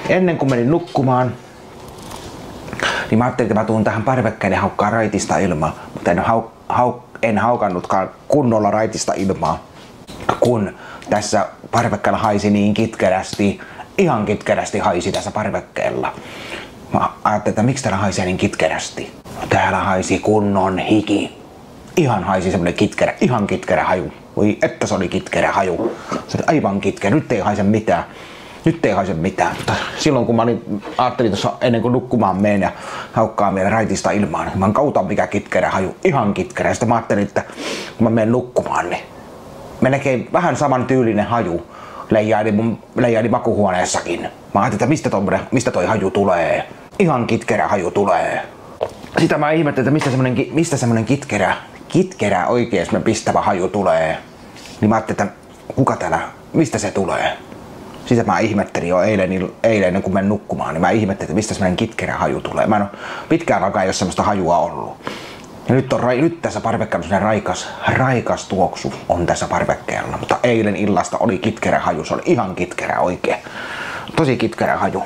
Ennen kuin menin nukkumaan, niin mä ajattelin, että mä tuun tähän parvekkeelle haukkaa raitista ilmaa, mutta en haukannutkaan kunnolla raitista ilmaa, kun tässä parvekkeella haisi niin kitkerästi, ihan kitkerästi haisi tässä parvekkeella. Mä ajattelin, että miksi täällä haisee niin kitkerästi. Täällä haisi kunnon hiki. Ihan haisi semmonen kitkerä, ihan kitkerä haju. Voi että se oli kitkerä haju. Se oli aivan kitkerä, nyt ei haise mitään. Nyt ei haise mitään, mutta silloin kun mä ajattelin tuossa ennen kuin nukkumaan menen ja haukkaa vielä raitista ilmaan, niin mä en kauta mikä kitkerä haju, ihan kitkerä. Ja sitten mä ajattelin, että kun mä menen nukkumaan, niin melkein vähän saman tyylinen haju leijaili makuhuoneessakin. Mä ajattelin, että mistä toi haju tulee. Ihan kitkerä haju tulee. Sitä mä ihmettelin, että mistä semmonen kitkerä oikeesti pistävä haju tulee. Niin mä ajattelin, että kuka täällä, mistä se tulee. Sitä mä ihmettelin jo eilen kun menen nukkumaan, niin mä ihmettelin, että mistä semmonen kitkerä haju tulee. Mä en oo pitkään aikaa ei oo semmoista hajua ollut. Ja nyt tässä parvekkeella semmonen raikas tuoksu on tässä parvekkeella, mutta eilen illasta oli kitkerä haju, se oli ihan kitkerä oikein. Tosi kitkerä haju.